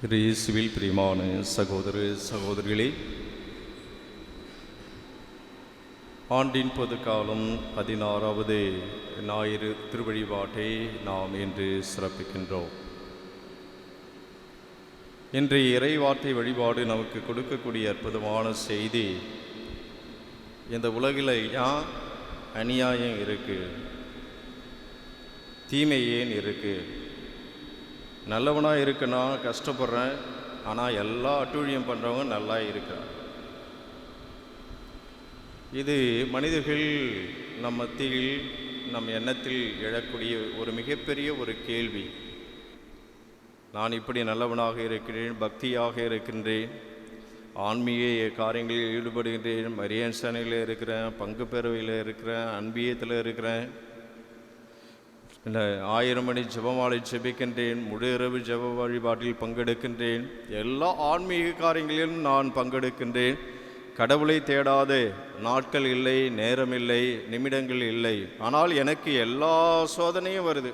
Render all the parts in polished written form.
இயேசுவில் பிரியமான சகோதர சகோதரிகளே, ஆண்டின் பொதுக்காலம் 16வது ஞாயிறு திருவழிபாட்டை நாம் இன்று சிறப்பிக்கின்றோம். இன்றைய இறைவார்த்தை வழிபாடு நமக்கு கொடுக்கக்கூடிய அற்புதமான செய்தி, இந்த உலகில் ஏன் அநியாயம் இருக்குது, தீமை ஏன் இருக்குது, நல்லவனாக இருக்குன்னா கஷ்டப்படுறேன், ஆனால் எல்லா அட்டூழியம் பண்ணுறவங்க நல்லா இருக்கிறாங்க. இது மனிதர்கள் நம் மத்தியில் நம் எண்ணத்தில் எழக்கூடிய ஒரு மிகப்பெரிய ஒரு கேள்வி. நான் இப்படி நல்லவனாக இருக்கிறேன், பக்தியாக இருக்கின்றேன், ஆன்மீக காரியங்களில் ஈடுபடுகின்றேன், மரியன் சேனையில் இருக்கிறேன், பங்கு பெறவையில் இருக்கிறேன், அன்பியத்தில் இருக்கிறேன், 1000 மணி ஜெபமாலை ஜெபிக்கின்றேன், முழு இரவு ஜெப வழிபாட்டில் பங்கெடுக்கின்றேன், எல்லா ஆன்மீக காரியங்களிலும் நான் பங்கெடுக்கின்றேன், கடவுளை தேடாத நாட்கள் இல்லை, நேரம் இல்லை, நிமிடங்கள் இல்லை. ஆனால் எனக்கு எல்லா சோதனையும் வருது,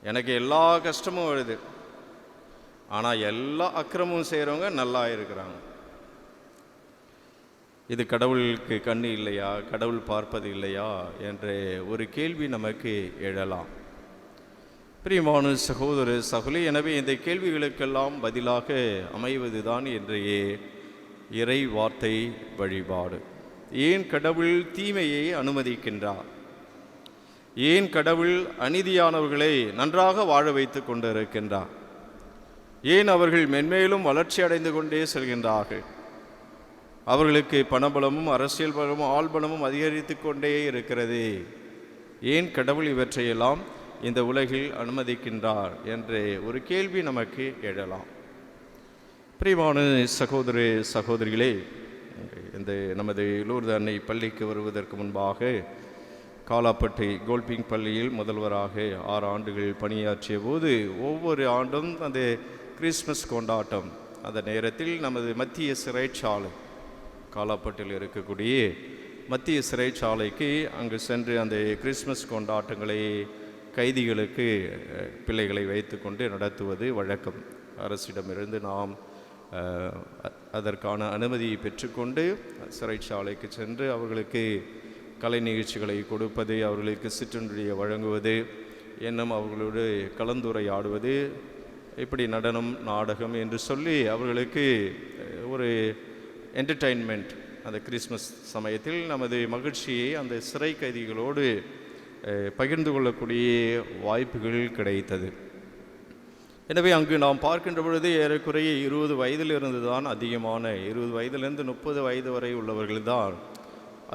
எனக்கு எல்லா கஷ்டமும் வருது, ஆனால் எல்லா அக்கிரமும் செய்கிறவங்க நல்லா இருக்கிறாங்க. இது கடவுளுக்கு கண்ணு இல்லையா, கடவுள் பார்ப்பது இல்லையா என்ற ஒரு கேள்வி நமக்கு எழலாம். பிரியமான சகோதர சகோதரி, எனவே இந்த கேள்விகளுக்கெல்லாம் பதிலாக அமைவதுதான் இன்றைய இறை வார்த்தை வழிபாடு. ஏன் கடவுள் தீமையை அனுமதிக்கின்றார்? ஏன் கடவுள் அநீதியானவர்களை நன்றாக வாழ வைத்து கொண்டிருக்கின்றார்? ஏன் அவர்கள் மென்மேலும் வளர்ச்சி அடைந்து கொண்டே செல்கின்றார்கள்? அவர்களுக்கு பணபலமும் அரசியல் பலமும் ஆள்பலமும் அதிகரித்து கொண்டே இருக்கிறது. ஏன் கடவுள் இவற்றையெல்லாம் இந்த உலகில் அனுமதிக்கின்றார் என்ற ஒரு கேள்வி நமக்கு எழலாம். பிரியமான சகோதர சகோதரிகளே, இந்த நமது லூர்து அன்னை பள்ளிக்கு வருவதற்கு முன்பாக காலாப்பட்டி கோல்பிங் பள்ளியில் முதல்வராக 6 ஆண்டுகள் பணியாற்றிய போது ஒவ்வொரு ஆண்டும் அந்த கிறிஸ்மஸ் கொண்டாட்டம், அந்த நேரத்தில் நமது மத்திய சிறைச்சாலை, காலாப்பட்டில் இருக்கக்கூடிய மத்திய சிறைச்சாலைக்கு அங்கு சென்று அந்த கிறிஸ்மஸ் கொண்டாட்டங்களை கைதிகளுக்கு பிள்ளைகளை வைத்து கொண்டு நடத்துவது வழக்கம். அரசிடமிருந்து நாம் அதற்கான அனுமதியை பெற்றுக்கொண்டு சிறைச்சாலைக்கு சென்று அவர்களுக்கு கலை நிகழ்ச்சிகளை கொடுப்பது, அவர்களுக்கு சிற்றுண்டியை வழங்குவது, இன்னும் அவர்களோடு கலந்துரையாடுவது, இப்படி நடனம் நாடகம் என்று சொல்லி அவர்களுக்கு ஒரு என்டர்டெயின்மெண்ட், அந்த கிறிஸ்மஸ் சமயத்தில் நமது மகிழ்ச்சியை அந்த சிறை கைதிகளோடு பகிர்ந்து கொள்ளக்கூடிய வாய்ப்புகள் கிடைத்தது. எனவே அங்கு நாம் பார்க்கின்ற பொழுது ஏறக்குறைய 20 வயதிலிருந்து தான் அதிகமான 20 வயதிலிருந்து 30 வயது வரை உள்ளவர்கள்தான்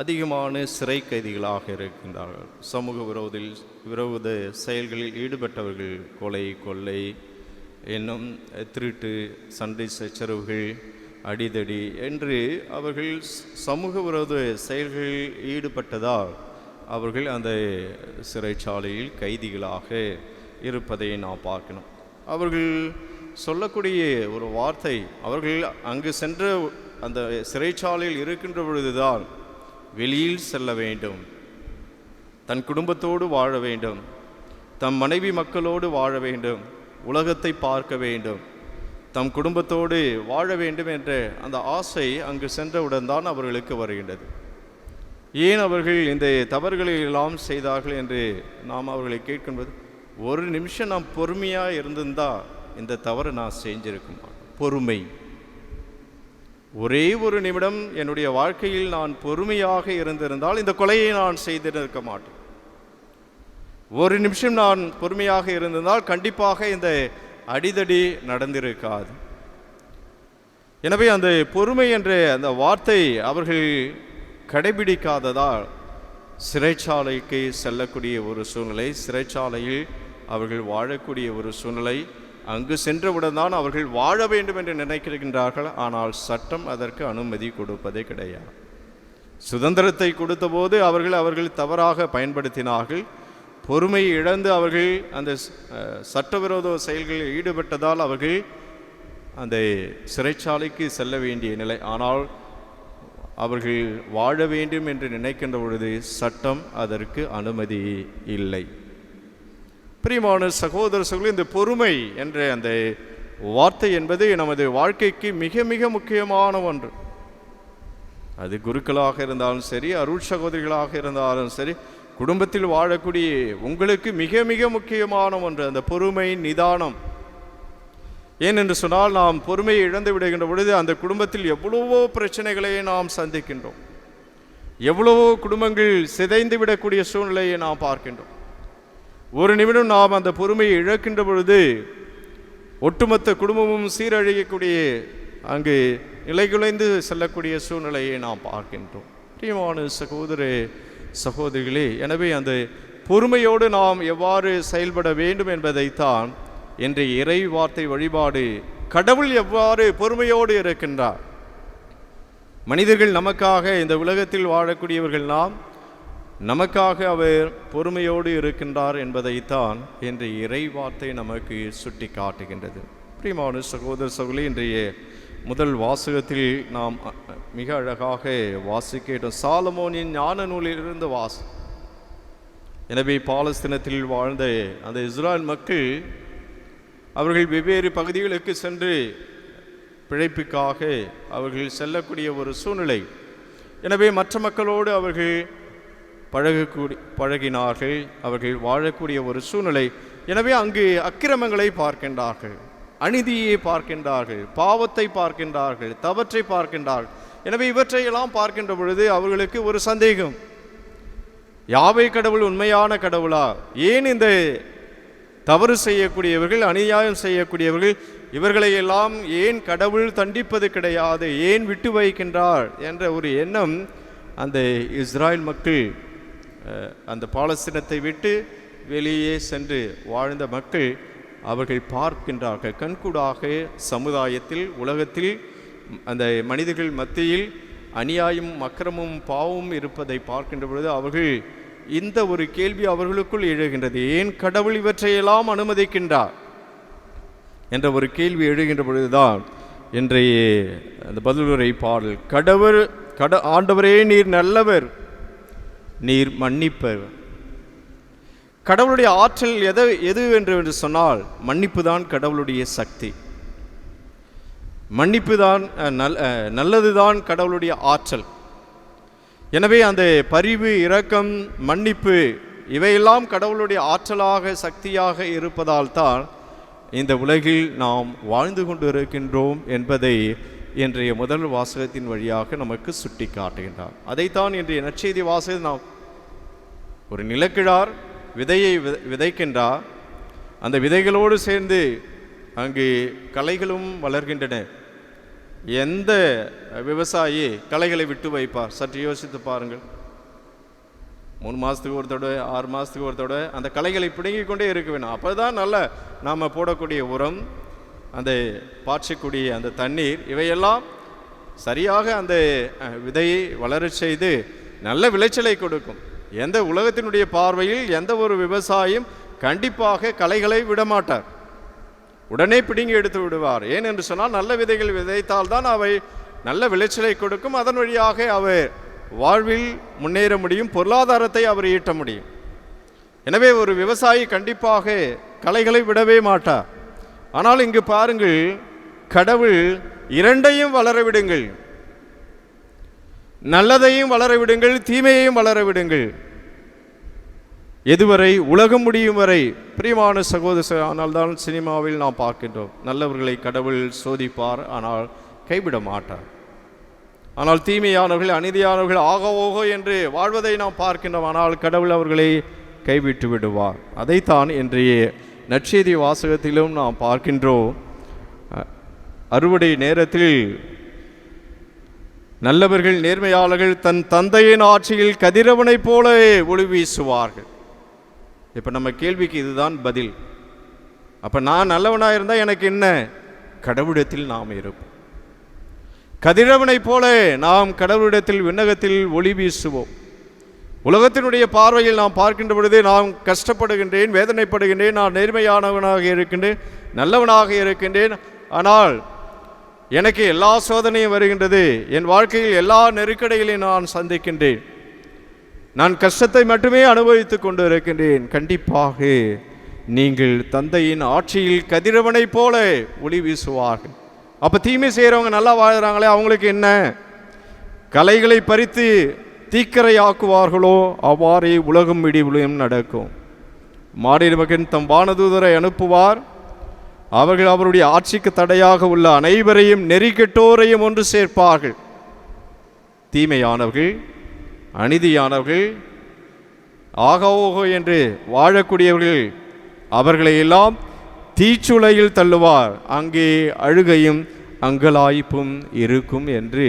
அதிகமான சிறை கைதிகளாக இருக்கின்றார்கள். சமூக விரோத செயல்களில் ஈடுபட்டவர்கள், கொலை, கொள்ளை, இன்னும் திருட்டு, சண்டை சச்சரவுகள், அடிதடி என்று அவர்கள் சமூக விரோத செயல்களில் ஈடுபட்டதால் அவர்கள் அந்த சிறைச்சாலையில் கைதிகளாக இருப்பதை நாம் பார்க்கணும். அவர்கள் சொல்லக்கூடிய ஒரு வார்த்தை, அவர்கள் அங்கு சென்ற அந்த சிறைச்சாலையில் இருக்கின்ற பொழுதுதான் வெளியில் செல்ல வேண்டும், தன் குடும்பத்தோடு வாழ வேண்டும், தம் மனைவி மக்களோடு வாழ வேண்டும், உலகத்தை பார்க்க வேண்டும், தம் குடும்பத்தோடு வாழ வேண்டும் என்ற அந்த ஆசை அங்கு சென்றவுடன் தான் அவர்களுக்கு வருகின்றது. ஏன் அவர்கள் இந்த தவறுகளை எல்லாம் செய்தார்கள் என்று நாம் அவர்களை கேட்கும்போது, ஒரு நிமிஷம் நாம் பொறுமையாக இருந்திருந்தால் இந்த தவறு நான் செஞ்சிருக்க மாட்டேன். பொறுமை, ஒரே ஒரு நிமிடம் என்னுடைய வாழ்க்கையில் நான் பொறுமையாக இருந்திருந்தால் இந்த கொலையை நான் செய்திருக்க மாட்டேன். ஒரு நிமிஷம் நான் பொறுமையாக இருந்திருந்தால் கண்டிப்பாக இந்த அடிதடி நடந்திருக்காது. எனவே அந்த பொறுமை என்ற அந்த வார்த்தை அவர்கள் கடைபிடிக்காததால் சிறைச்சாலைக்கு செல்லக்கூடிய ஒரு சூழ்நிலை, சிறைச்சாலையில் அவர்கள் வாழக்கூடிய ஒரு சூழ்நிலை, அங்கு சென்றவுடன் தான் அவர்கள் வாழ வேண்டும் என்று நினைக்கின்றார்கள். ஆனால் சட்டம் அதற்கு அனுமதி கொடுப்பதே கிடையாது. சுதந்திரத்தை கொடுத்தபோது அவர்கள் தவறாக பயன்படுத்தினார்கள். பொறுமை இழந்து அவர்கள் அந்த சட்டவிரோத செயல்களில் ஈடுபட்டதால் அவர்கள் அந்த சிறைச்சாலைக்கு செல்ல வேண்டிய நிலை. ஆனால் அவர்கள் வாழ வேண்டும் என்று நினைக்கின்ற பொழுது சட்டம் அதற்கு அனுமதி இல்லை. பிரியமான சகோதர சகோதரி, இந்த பொறுமை என்ற அந்த வார்த்தை என்பது நமது வாழ்க்கைக்கு மிக மிக முக்கியமான ஒன்று. அது குருக்களாக இருந்தாலும் சரி, அருள் சகோதரிகளாக இருந்தாலும் சரி, குடும்பத்தில் வாழக்கூடிய உங்களுக்கு மிக மிக முக்கியமான ஒன்று அந்த பொறுமை, நிதானம். ஏனென்று சொன்னால், நாம் பொறுமையை இழந்து விடுகின்ற பொழுது அந்த குடும்பத்தில் எவ்வளவோ பிரச்சனைகளை நாம் சந்திக்கின்றோம். எவ்வளவோ குடும்பங்கள் சிதைந்து விடக்கூடிய சூழ்நிலையை நாம் பார்க்கின்றோம். ஒரு நிமிடம் நாம் அந்த பொறுமையை இழக்கின்ற பொழுது ஒட்டுமொத்த குடும்பமும் சீரழியக்கூடிய, அங்கு நிலைகுலைந்து செல்லக்கூடிய சூழ்நிலையை நாம் பார்க்கின்றோம். பிரியமான சகோதர சகோதரிகளே, எனவே அந்த பொறுமையோடு நாம் எவ்வாறு செயல்பட வேண்டும் என்பதைத்தான் இன்றைய இறை வார்த்தை வழிபாடு, கடவுள் எவ்வாறு பொறுமையோடு இருக்கின்றார். மனிதர்கள் நமக்காக, இந்த உலகத்தில் வாழக்கூடியவர்கள் நாம், நமக்காக அவர் பொறுமையோடு இருக்கின்றார் என்பதைத்தான் இன்றைய இறை வார்த்தை நமக்கு சுட்டி காட்டுகின்றது. பிரியமான சகோதர சகோதரி, இன்றைய முதல் வாசகத்தில் நாம் மிக அழகாக வாசிக்கிட்டோம். சாலமோனின் ஞான நூலிலிருந்து எனவே பாலஸ்தீனத்தில் வாழ்ந்த அந்த இஸ்ராயல் மக்கள், அவர்கள் வெவ்வேறு பகுதிகளுக்கு சென்று பிழைப்புக்காக அவர்கள் செல்லக்கூடிய ஒரு சூழ்நிலை. எனவே மற்ற மக்களோடு அவர்கள் பழகினார்கள், அவர்கள் வாழக்கூடிய ஒரு சூழ்நிலை. எனவே அங்கு அக்கிரமங்களை பார்க்கின்றார்கள், அநீதியை பார்க்கின்றார்கள், பாவத்தை பார்க்கின்றார்கள், தவற்றை பார்க்கின்றார்கள். எனவே இவற்றையெல்லாம் பார்க்கின்ற பொழுது அவர்களுக்கு ஒரு சந்தேகம், யாவே கடவுள் உண்மையான கடவுளா? ஏன் இந்த தவறு செய்யக்கூடியவர்கள், அநியாயம் செய்யக்கூடியவர்கள், இவர்களை எல்லாம் ஏன் கடவுள் தண்டிப்பது கிடையாது, ஏன் விட்டு வைக்கின்றார் என்ற ஒரு எண்ணம் அந்த இஸ்ராயல் மக்கள், அந்த பாலஸ்தீனத்தை விட்டு வெளியே சென்று வாழ்ந்த மக்கள் அவர்கள் பார்க்கின்றார்கள். கண்கூடாக சமுதாயத்தில், உலகத்தில் அந்த மனிதர்கள் மத்தியில் அநியாயமும் அக்கிரமும் பாவமும் இருப்பதை பார்க்கின்ற பொழுது அவர்கள் இந்த ஒரு கேள்வி அவர்களுக்குள் எழுகின்றது, ஏன் கடவுள் இவற்றையெல்லாம் அனுமதிக்கின்றார் என்ற ஒரு கேள்வி எழுகின்ற பொழுதுதான் இன்றைய அந்த பதிலுரை பாடல், ஆண்டவரே நீர் நல்லவர், நீர் மன்னிப்பவர். கடவுளுடைய ஆற்றல் எது என்று சொன்னால், மன்னிப்பு தான் கடவுளுடைய சக்தி. மன்னிப்பு தான் நல்லதுதான் கடவுளுடைய ஆற்றல். எனவே அந்த பரிவு, இரக்கம், மன்னிப்பு இவையெல்லாம் கடவுளுடைய ஆற்றலாக, சக்தியாக இருப்பதால் தான் இந்த உலகில் நாம் வாழ்ந்து கொண்டு இருக்கின்றோம் என்பதை இன்றைய முதல் வாசகத்தின் வழியாக நமக்கு சுட்டி காட்டுகின்றார். அதைத்தான் இன்றைய நற்செய்தி வாசகம் நாம், ஒரு நிலக்கிழார் விதையை விதைக்கின்றார், அந்த விதைகளோடு சேர்ந்து அங்கு களைகளும் வளர்கின்றன. எந்த விவசாயி களைகளை விட்டு வைப்பார்? சற்று யோசித்து பாருங்கள். 3 மாதத்துக்கு ஒரு தடவை, 6 மாதத்துக்கு ஒரு தடவை அந்த களைகளை பிடுங்கிக் கொண்டே இருக்க வேணும். அப்போ தான் நல்ல நாம் போடக்கூடிய உரம், அந்த பாய்ச்சக்கூடிய அந்த தண்ணீர், இவையெல்லாம் சரியாக அந்த விதையை வளரச் செய்து நல்ல விளைச்சலை கொடுக்கும். எந்த உலகத்தினுடைய பார்வையில் எந்த ஒரு விவசாயியும் கண்டிப்பாக களைகளை விடமாட்டார், உடனே பிடுங்கி எடுத்து விடுவார். ஏன் என்று சொன்னால், நல்ல விதைகள் விதைத்தால் தான் அவை நல்ல விளைச்சலை கொடுக்கும். அதன் வழியாக அவர் வாழ்வில் முன்னேற முடியும், பொருளாதாரத்தை அவர் ஈட்ட முடியும். எனவே ஒரு விவசாயி கண்டிப்பாக களைகளை விடவே மாட்டார். ஆனால் இங்கு பாருங்கள், கடவுள் இரண்டையும் வளர விடுங்கள், நல்லதையும் வளர விடுங்கள், தீமையையும் வளர விடுங்கள். எதுவரை? உலகம் முடியும் வரை. பிரியமான சகோதரர், ஆனால் தான் சினிமாவில் நாம் பார்க்கின்றோம், நல்லவர்களை கடவுள் சோதிப்பார், ஆனால் கைவிட மாட்டார். ஆனால் தீமையானவர்கள், அநீதியானவர்கள் ஆகவோகோ என்று வாழ்வதை நாம் பார்க்கின்றோம், ஆனால் கடவுள் அவர்களை கைவிட்டு விடுவார். அதைத்தான் இன்றைய நற்செய்தி வாசகத்திலும் நாம் பார்க்கின்றோம். அறுவடை நேரத்தில் நல்லவர்கள், நேர்மையாளர்கள் தன் தந்தையின் ஆட்சியில் கதிரவனைப் போல ஒளி வீசுவார்கள். இப்போ நம்ம கேள்விக்கு இதுதான் பதில். அப்போ நான் நல்லவனாக இருந்தால் எனக்கு என்ன? கடவுளிடத்தில் நாம் இருப்போம். கதிரவனைப் போல நாம் கடவுளிடத்தில், விண்ணகத்தில் ஒளி வீசுவோம். உலகத்தினுடைய பார்வையில் நாம் பார்க்கின்ற பொழுது நான் கஷ்டப்படுகின்றேன், வேதனைப்படுகின்றேன், நான் நேர்மையானவனாக இருக்கின்றேன், நல்லவனாக இருக்கின்றேன், ஆனால் எனக்கு எல்லா சோதனையும் வருகின்றது, என் வாழ்க்கையில் எல்லா நெருக்கடிகளையும் நான் சந்திக்கின்றேன், நான் கஷ்டத்தை மட்டுமே அனுபவித்துக் கொண்டு இருக்கின்றேன். கண்டிப்பாக நீங்கள் தந்தையின் ஆட்சியில் கதிரவனைப் போல ஒளி வீசுவார்கள். அப்போ தீமை செய்கிறவங்க நல்லா வாழ்கிறாங்களே, அவங்களுக்கு என்ன? கலைகளை பறித்து தீக்கரையாக்குவார்களோ அவ்வாறே உலகம் விடிவுலையும் நடக்கும். மானிட மகன் தம் வானதூதரை அனுப்புவார். அவர்கள் அவருடைய ஆட்சிக்கு தடையாக உள்ள அனைவரையும் நெறிகெட்டோரையும் ஒன்று சேர்ப்பார்கள். தீமையானவர்கள், அநீதியானவர்கள், ஆகோகோ என்று வாழக்கூடியவர்கள், அவர்களை எல்லாம் தீச்சுளையில் தள்ளுவார். அங்கே அழுகையும் அங்கலாய்ப்பும் இருக்கும் என்று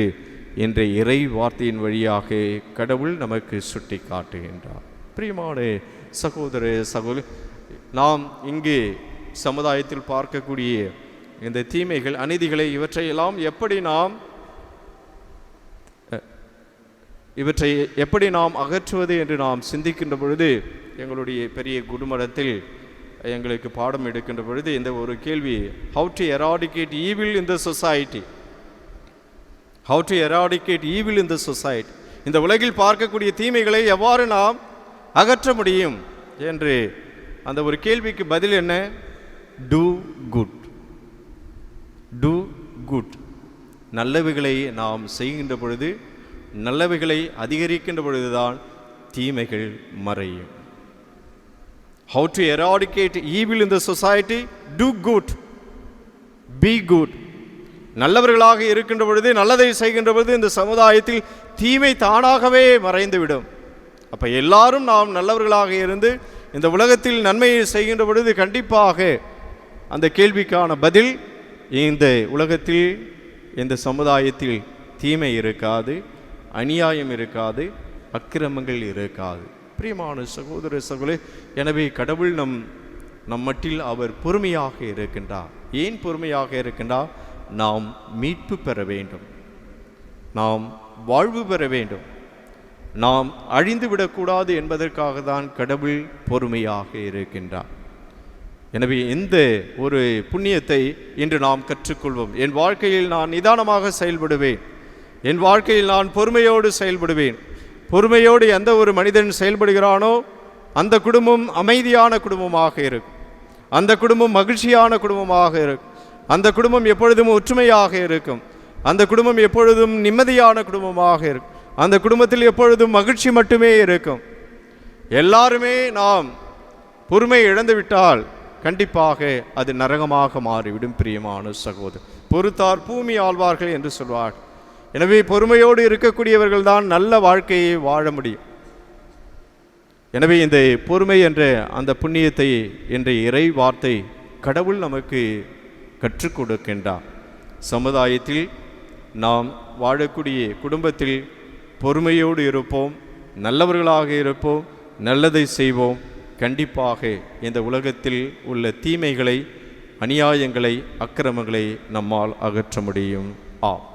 இன்றைய இறை வார்த்தையின் வழியாக கடவுள் நமக்கு சுட்டி காட்டுகின்றார். பிரியமான சகோதர சகோதரி, நாம் இங்கே சமுதாயத்தில் பார்க்கக்கூடிய இந்த தீமைகள், அநீதிகளை, இவற்றையெல்லாம் இவற்றை எப்படி நாம் அகற்றுவது என்று நாம் சிந்திக்கின்ற பொழுது, எங்களுடைய பெரிய குடும்பத்தில் எங்களுக்கு பாடம் எடுக்கின்ற பொழுது இந்த ஒரு கேள்வி, how to eradicate evil in the society, how to eradicate evil in the society, இந்த உலகில் பார்க்கக்கூடிய தீமைகளை எவ்வாறு நாம் அகற்ற முடியும் என்று அந்த ஒரு கேள்விக்கு பதில் என்ன? Do good, do good. நல்லவைகளை நாம் செய்கின்ற பொழுது, நல்லவைகளை அதிகரிக்கின்ற பொழுதுதான் தீமைகள் மறையும். How to eradicate evil in the society? Do good, be good. நல்லவர்களாக இருக்கின்ற பொழுது, நல்லதை செய்கின்ற பொழுது இந்த சமுதாயத்தில் தீமை தானாகவே மறைந்துவிடும். அப்போ எல்லாரும் நாம் நல்லவர்களாக இருந்து இந்த உலகத்தில் நன்மையை செய்கின்ற பொழுது கண்டிப்பாக அந்த கேள்விக்கான பதில், இந்த உலகத்தில் இந்த சமுதாயத்தில் தீமை இருக்காது, அநியாயம் இருக்காது, அக்கிரமங்கள் இருக்காது. பிரியமான சகோதர சகோதரி, எனவே கடவுள் நம் மட்டில் அவர் பொறுமையாக இருக்கின்றார். ஏன் பொறுமையாக இருக்கின்றார்? நாம் மீட்பு பெற வேண்டும், நாம் வாழ்வு பெற வேண்டும், நாம் அழிந்து விடக்கூடாது என்பதற்காக தான் கடவுள் பொறுமையாக இருக்கின்றார். எனவே இந்த ஒரு புண்ணியத்தை இன்று நாம் கற்றுக்கொள்வோம். என் வாழ்க்கையில் நான் நிதானமாக செயல்படுவேன், என் வாழ்க்கையில் நான் பொறுமையோடு செயல்படுவேன். பொறுமையோடு எந்த ஒரு மனிதன் செயல்படுகிறானோ அந்த குடும்பம் அமைதியான குடும்பமாக இருக்கும், அந்த குடும்பம் மகிழ்ச்சியான குடும்பமாக இருக்கும், அந்த குடும்பம் எப்பொழுதும் ஒற்றுமையாக இருக்கும், அந்த குடும்பம் எப்பொழுதும் நிம்மதியான குடும்பமாக இருக்கும், அந்த குடும்பத்தில் எப்பொழுதும் மகிழ்ச்சி மட்டுமே இருக்கும். எல்லாருமே நாம் பொறுமை இழந்துவிட்டால் கண்டிப்பாக அது நரகமாக மாறிவிடும். பிரியமான சகோதரர், பொறுத்தார் பூமி ஆழ்வார்கள் என்று சொல்வார். எனவே பொறுமையோடு இருக்கக்கூடியவர்கள் தான் நல்ல வாழ்க்கையை வாழ முடியும். எனவே இந்த பொறுமை என்ற அந்த புண்ணியத்தை என்ற இறை வார்த்தை கடவுள் நமக்கு கற்றுக் கொடுக்கின்றார். சமுதாயத்தில் நாம் வாழக்கூடிய குடும்பத்தில் பொறுமையோடு இருப்போம், நல்லவர்களாக இருப்போம், நல்லதை செய்வோம். கண்டிப்பாக இந்த உலகத்தில் உள்ள தீமைகளை, அநியாயங்களை, அக்கிரமங்களை நம்மால் அகற்ற முடியும். ஆம்.